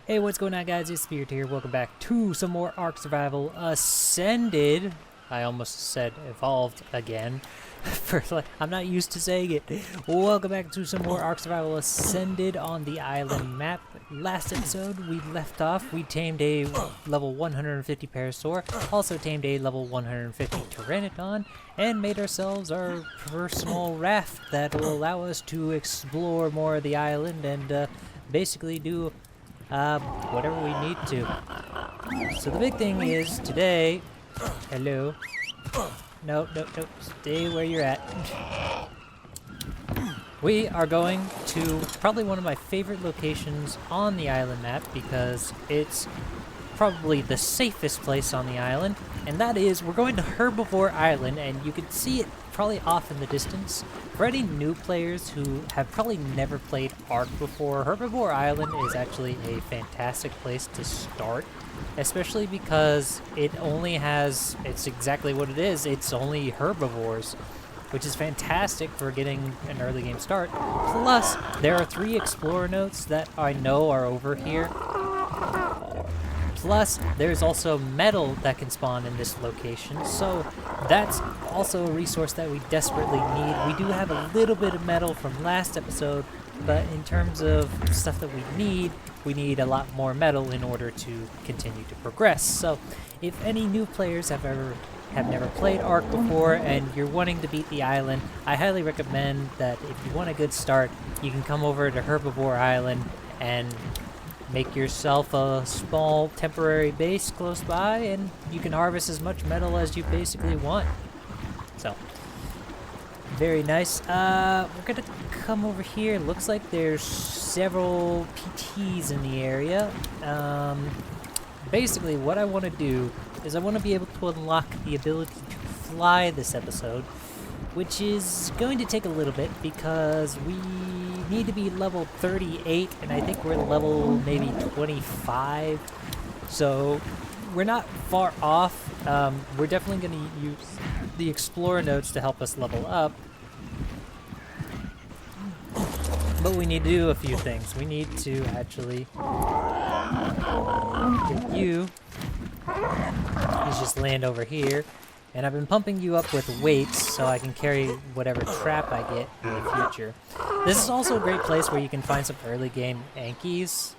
Hey, what's going on, guys? It's Spirit here. Welcome back to some more Ark Survival Ascended. I almost said Evolved again. I'm not used to saying it. Welcome back to some more Ark Survival Ascended on the island map. Last episode, we left off. We tamed a level 150 Parasaur, also tamed a level 150 Pteranodon, and made ourselves our personal raft that will allow us to explore more of the island and basically do whatever we need to. So the big thing is today. Hello. No, stay where you're at. We are going to probably one of my favorite locations on the island map because it's probably the safest place on the island, and that is we're going to Herbivore Island, and you can see it probably off in the distance. For any new players who have probably never played Ark before, Herbivore Island is actually a fantastic place to start, especially because it's exactly what it is, it's only herbivores, which is fantastic for getting an early game start. Plus, there are 3 explorer notes that I know are over here. Plus, there's also metal that can spawn in this location, so that's also a resource that we desperately need. We do have a little bit of metal from last episode, but in terms of stuff that we need a lot more metal in order to continue to progress. So, if any new players have never played Ark before and you're wanting to beat the island, I highly recommend that if you want a good start, you can come over to Herbivore Island and make yourself a small temporary base close by, and you can harvest as much metal as you basically want. So, very nice. We're gonna come over here. Looks like there's several PTs in the area. Basically, what I want to do is I want to be able to unlock the ability to fly this episode, which is going to take a little bit because we need to be level 38, and I think we're level maybe 25, so we're not far off. We're definitely going to use the explorer nodes to help us level up, but we need to do a few things. We need to actually get you just land over here. And I've been pumping you up with weights so I can carry whatever trap I get in the future. This is also a great place where you can find some early game Ankies.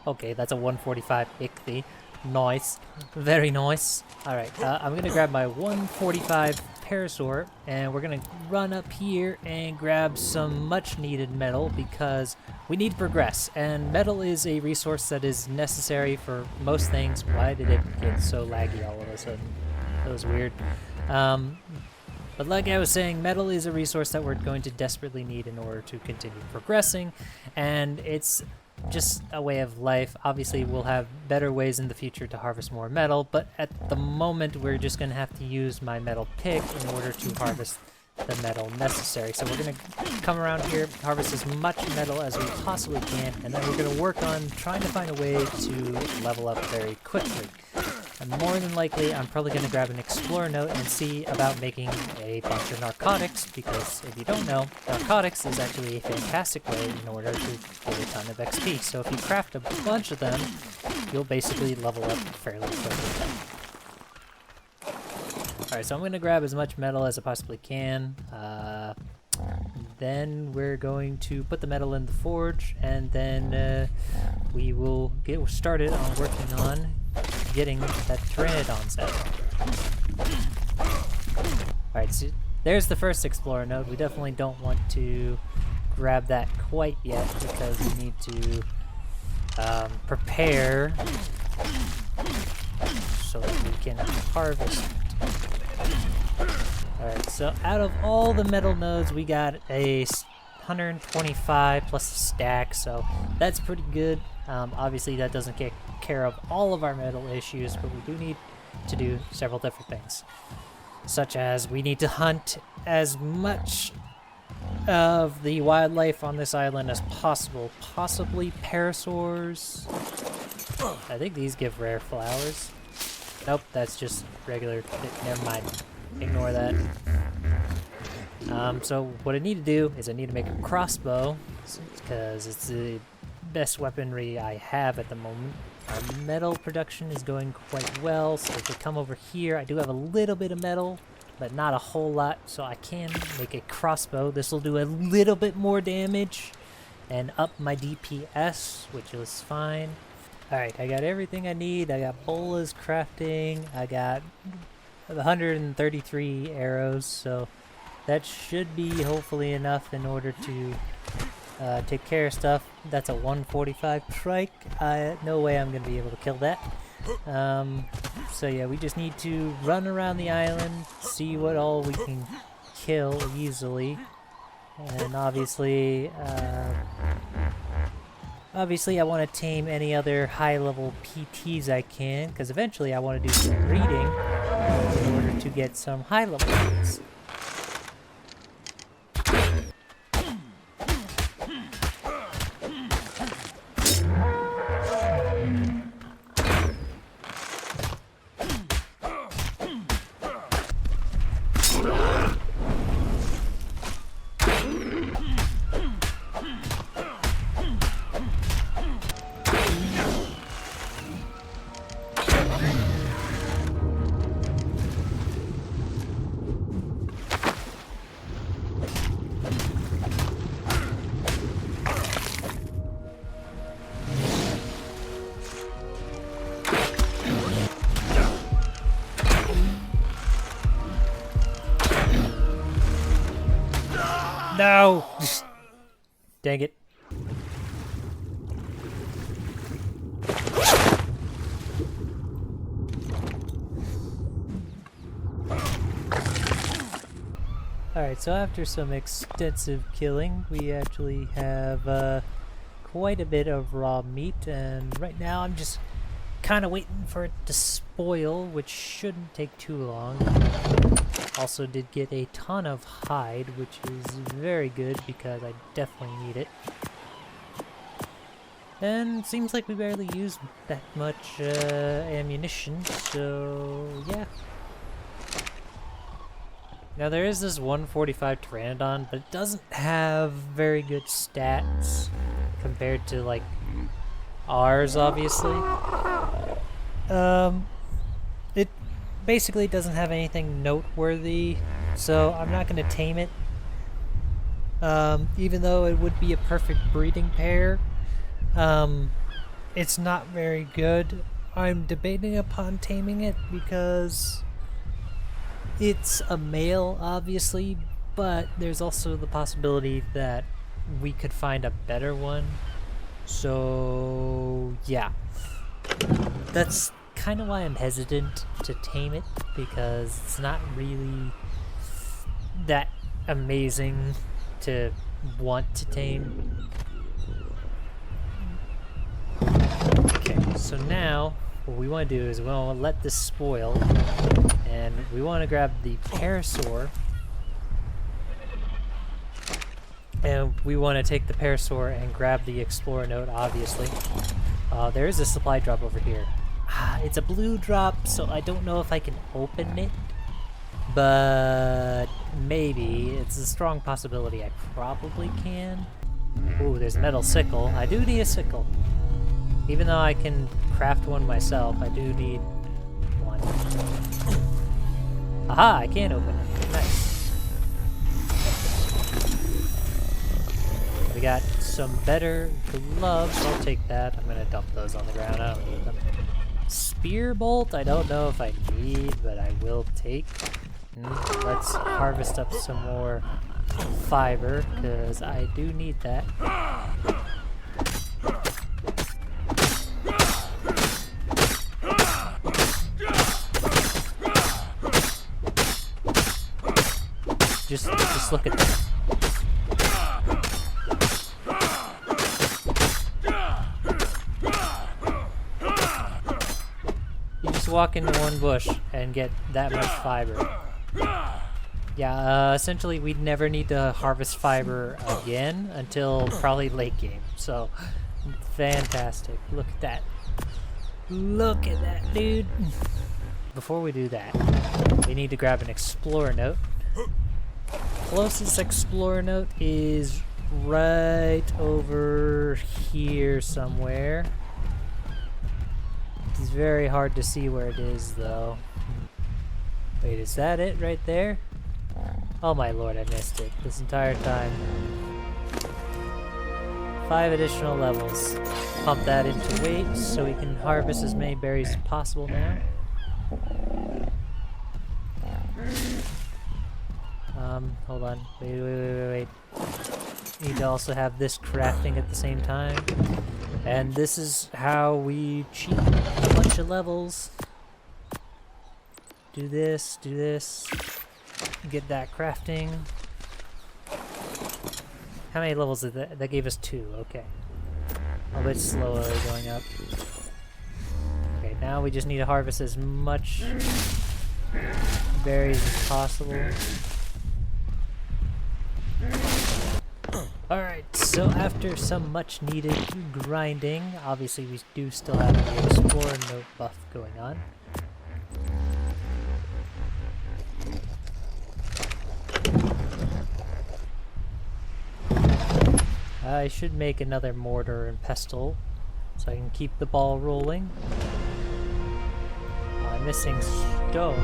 Okay, that's a 145 Ichthy. Nice. Very nice. Alright, I'm going to grab my 145 Parasaur, and we're going to run up here and grab some much needed metal because we need to progress, and metal is a resource that is necessary for most things. Why did it get so laggy all of a sudden? That was weird. But like I was saying, metal is a resource that we're going to desperately need in order to continue progressing, and it's just a way of life. Obviously, we'll have better ways in the future to harvest more metal, but at the moment, we're just going to have to use my metal pick in order to harvest the metal necessary. So we're going to come around here, harvest as much metal as we possibly can, and then we're going to work on trying to find a way to level up very quickly. And more than likely, I'm probably going to grab an explorer note and see about making a bunch of narcotics, because if you don't know, narcotics is actually a fantastic way in order to get a ton of XP. So if you craft a bunch of them, you'll basically level up fairly quickly. Alright, so I'm going to grab as much metal as I possibly can. Then we're going to put the metal in the forge, and then we will get started on working on getting that Pteranodon set. Alright, so there's the first explorer node. We definitely don't want to grab that quite yet because we need to prepare so that we can harvest it. Alright, so out of all the metal nodes, we got a 125 plus a stack, so that's pretty good. Obviously, that doesn't take care of all of our metal issues, but we do need to do several different things, such as we need to hunt as much of the wildlife on this island as possible, possibly parasaurs. I think these give rare flowers. Nope, that's just regular. Never mind. Ignore that. So what I need to do is I need to make a crossbow, because it's best weaponry I have at the moment. Our metal production is going quite well, so if we come over here, I do have a little bit of metal, but not a whole lot, so I can make a crossbow. This will do a little bit more damage and up my DPS, which is fine. Alright, I got everything I need. I got bolas crafting. I got 133 arrows, so that should be hopefully enough in order to take care of stuff. That's a 145 trike. No way I'm going to be able to kill that. So yeah, we just need to run around the island, see what all we can kill easily. And obviously I want to tame any other high-level PTs I can, because eventually I want to do some breeding in order to get some high-level ones. No! Dang it. Alright, so after some extensive killing, we actually have quite a bit of raw meat, and right now I'm just kind of waiting for it to spoil, which shouldn't take too long. Also did get a ton of hide, which is very good because I definitely need it. And seems like we barely use that much ammunition, so yeah. Now there is this 145 Pteranodon, but it doesn't have very good stats compared to like ours, obviously. It basically doesn't have anything noteworthy, so I'm not going to tame it. Even though it would be a perfect breeding pair, it's not very good. I'm debating upon taming it because it's a male, obviously, but there's also the possibility that we could find a better one. So yeah, that's kind of why I'm hesitant to tame it, because it's not really that amazing to want to tame. Okay, so now what we want to do is we want to let this spoil, and we want to grab the parasaur, and we want to take the parasaur and grab the explorer note, obviously. There is a supply drop over here. It's a blue drop, so I don't know if I can open it, but maybe. It's a strong possibility I probably can. Ooh, there's a metal sickle. I do need a sickle. Even though I can craft one myself, I do need one. Aha, I can open it. Nice. We got some better gloves. I'll take that. I'm gonna dump those on the ground. I don't need them. Spear bolt, I don't know if I need, but I will take. Let's harvest up some more fiber, because I do need that. Just look at that. You just walk into one bush and get that much fiber. Yeah, essentially we'd never need to harvest fiber again until probably late game. So, fantastic. Look at that. Look at that, dude. Before we do that, we need to grab an explorer note. Closest explorer note is right over here somewhere. It's very hard to see where it is, though. Wait, is that it right there? Oh my lord, I missed it this entire time. 5 additional levels. Pump that into weight so we can harvest as many berries as possible now. Hold on. Wait. Need to also have this crafting at the same time. And this is how we cheat a bunch of levels. Do this, get that crafting. How many levels did that? That gave us 2, okay. A bit slowly going up. Okay, now we just need to harvest as much berries as possible. Alright, so after some much needed grinding, obviously we do still have the Explorer Note buff going on. I should make another mortar and pestle so I can keep the ball rolling. I'm missing stone.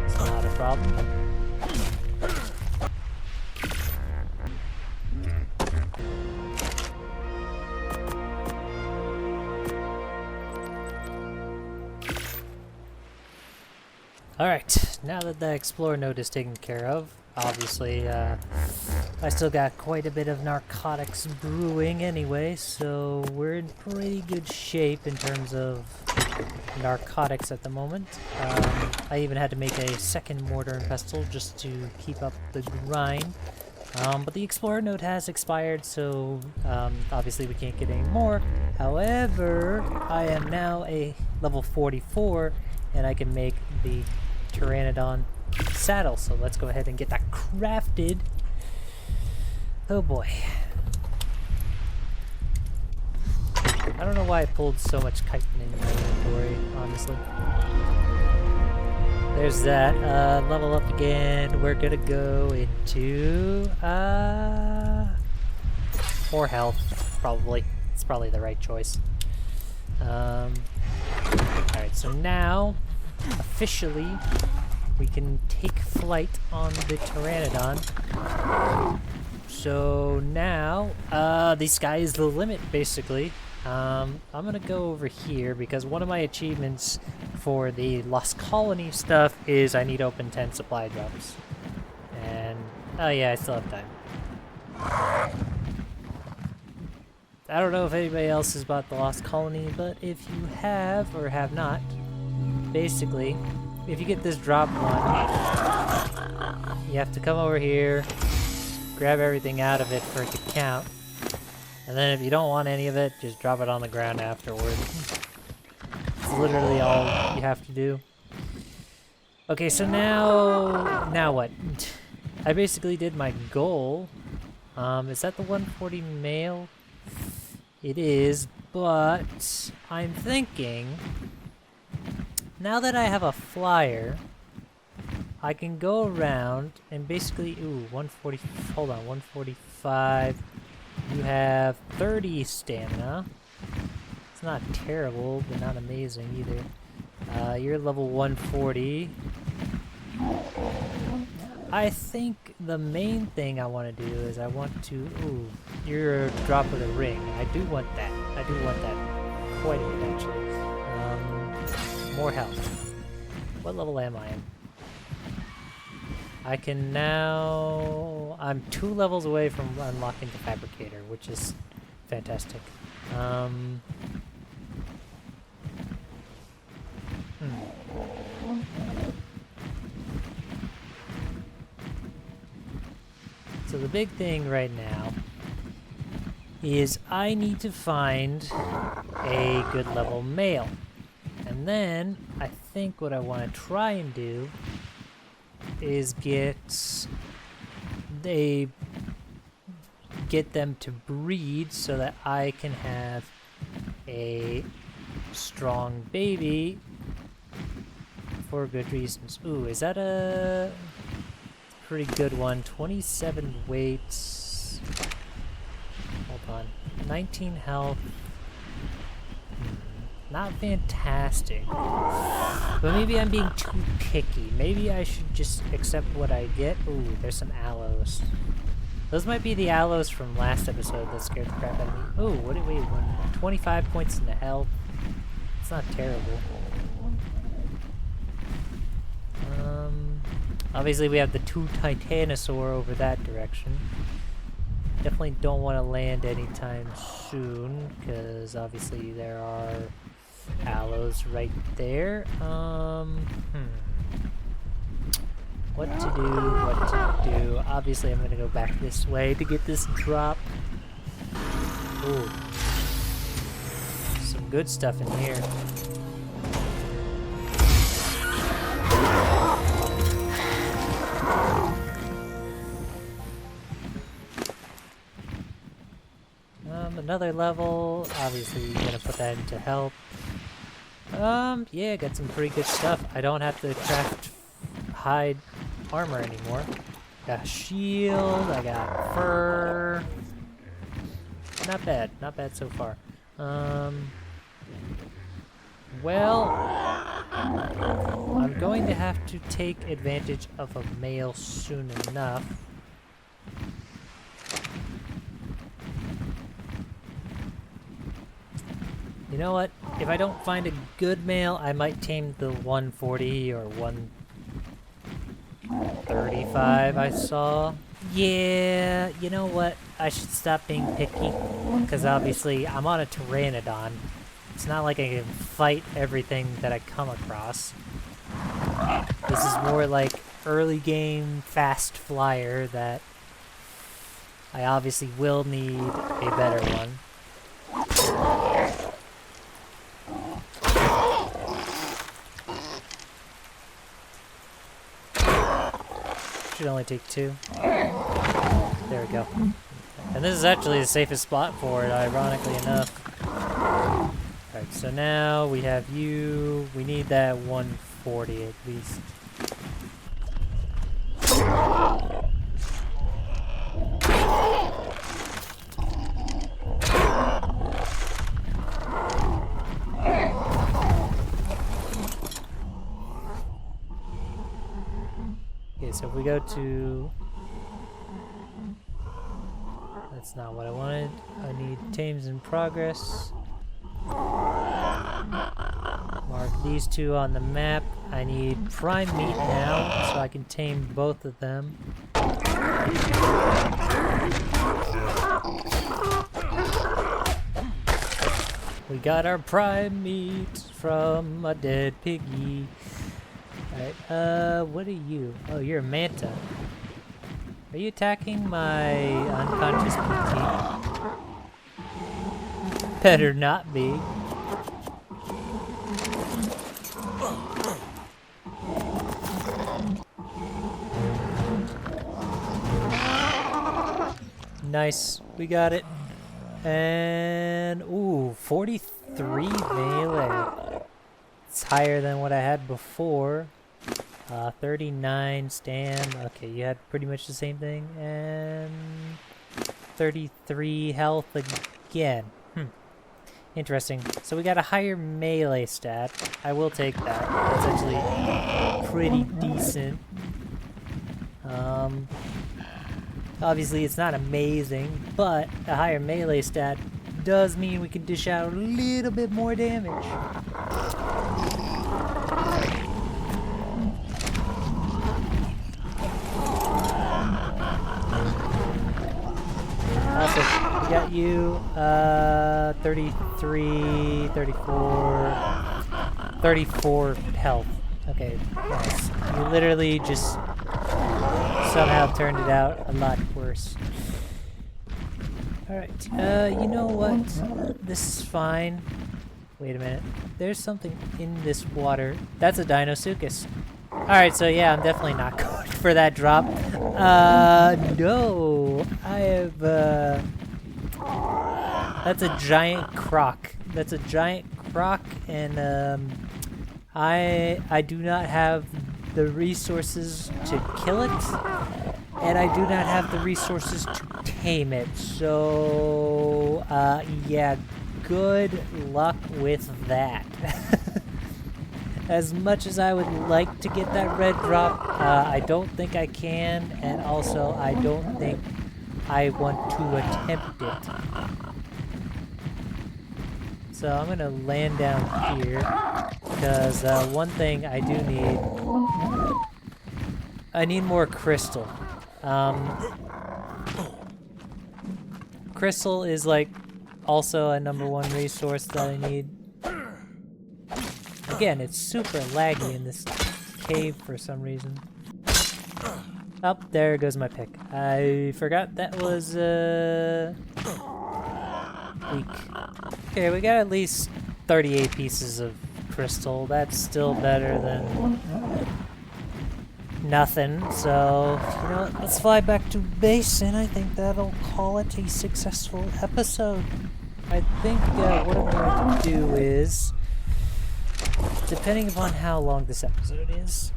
It's not a problem. Alright, now that the Explorer Node is taken care of, obviously I still got quite a bit of narcotics brewing anyway, so we're in pretty good shape in terms of narcotics at the moment. I even had to make a second mortar and pestle just to keep up the grind. But the Explorer Node has expired, so obviously we can't get any more. However, I am now a level 44, and I can make the Pteranodon saddle, so let's go ahead and get that crafted. Oh boy. I don't know why I pulled so much chitin in my inventory, honestly. There's that. Level up again. We're gonna go into more health, probably. It's probably the right choice. Alright, so now officially we can take flight on the Pteranodon. So now the sky is the limit, basically. I'm gonna go over here because one of my achievements for the Lost Colony stuff is I need to open 10 supply drops. And oh yeah, I still have time. I don't know if anybody else has bought the Lost Colony, but if you have or have not, basically, if you get this drop one, you have to come over here, grab everything out of it for it to count, and then if you don't want any of it, just drop it on the ground afterwards. It's literally all you have to do. Okay, so now what? I basically did my goal. Is that the 140 male? It is, but I'm thinking, now that I have a flyer, I can go around and basically, ooh, 140, hold on, 145, you have 30 stamina. It's not terrible, but not amazing either. You're level 140. I think the main thing I want to do is I want to, ooh, you're a drop of the ring. I do want that. I do want that quite a bit, actually. More health. What level am I in? I can now... I'm 2 levels away from unlocking the Fabricator, which is fantastic. So the big thing right now is I need to find a good level male. And then I think what I want to try and do is get them to breed so that I can have a strong baby for good reasons. Ooh, is that a pretty good one? 27 weights. 19 health. Not fantastic. But maybe I'm being too picky. Maybe I should just accept what I get. Ooh, there's some aloes. Those might be the aloes from last episode that scared the crap out of me. Oh, what did we win? 25 points in the health. It's not terrible. Obviously we have the 2 titanosaur over that direction. Definitely don't want to land anytime soon, because obviously there are aloes right there. What to do? Obviously I'm gonna go back this way to get this drop. Ooh. Some good stuff in here. Another level. Obviously you're gonna put that into health. Yeah, got some pretty good stuff. I don't have to craft hide armor anymore. Got a shield, I got fur. Not bad so far. Well, I'm going to have to take advantage of a male soon enough. You know what? If I don't find a good male, I might tame the 140 or 135 I saw. Yeah, you know what? I should stop being picky, because obviously I'm on a Pteranodon. It's not like I can fight everything that I come across. This is more like early game fast flyer that I obviously will need a better one. Should only take 2. There we go. And this is actually the safest spot for it, ironically enough. Alright, so now we have you. We need that 140 at least. Okay, so if we go to... That's not what I wanted. I need tames in progress. Mark these 2 on the map. I need prime meat now, so I can tame both of them. We got our prime meat from a dead piggy. Alright, what are you? Oh, you're a manta. Are you attacking my unconscious PT? Better not be. Nice, we got it. And, ooh, 43 melee. It's higher than what I had before. 39 stam. Okay, you had pretty much the same thing. And 33 health again. Interesting. So we got a higher melee stat. I will take that. That's actually pretty decent. Obviously it's not amazing, but a higher melee stat does mean we can dish out a little bit more damage. Also, we got you, 33, 34, 34 health. Okay, nice. You literally just somehow turned it out a lot worse. Alright, you know what? This is fine. Wait a minute. There's something in this water. That's a Dinosuchus. Alright, so yeah, I'm definitely not going for that drop. No. I have, that's a giant croc. That's a giant croc, and, I do not have the resources to kill it. and I do not have the resources to tame it. So, yeah, good luck with that. As much as I would like to get that red drop, I don't think I can, and also I don't think I want to attempt it. So I'm gonna land down here, because one thing I do need, I need more crystal. Crystal is like also a #1 resource that I need. Again, it's super laggy in this cave for some reason. Oh, there goes my pick. I forgot that was weak. Okay, we got at least 38 pieces of crystal. That's still better than nothing. So, you know what? Let's fly back to base, and I think that'll call it a successful episode. I think what I'm going to do is, depending upon how long this episode is,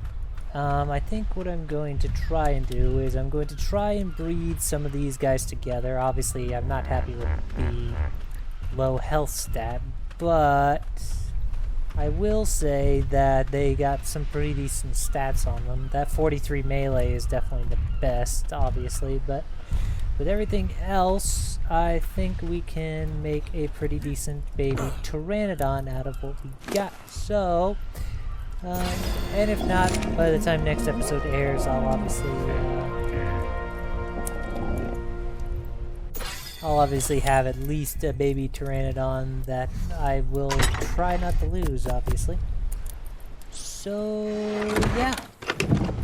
I think what I'm going to try and do is I'm going to try and breed some of these guys together. Obviously, I'm not happy with the low health stat, but I will say that they got some pretty decent stats on them. That 43 melee is definitely the best, obviously, but with everything else, I think we can make a pretty decent baby Pteranodon out of what we got. So, and if not, by the time next episode airs, I'll obviously have at least a baby Pteranodon that I will try not to lose, obviously. So, yeah.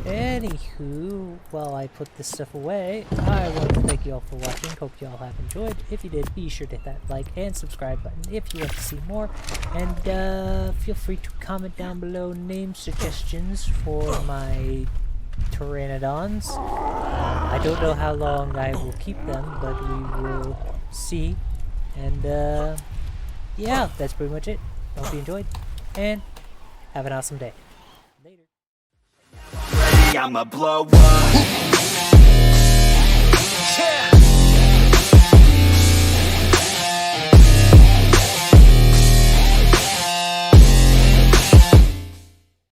Anywho, while I put this stuff away, I want to thank you all for watching. Hope you all have enjoyed. If you did, be sure to hit that like and subscribe button if you want to see more. And feel free to comment down below name suggestions for my Pteranodons. I don't know how long I will keep them, but we will see. And yeah, that's pretty much it. Hope you enjoyed, and have an awesome day. Later. I'ma blow up. Yeah.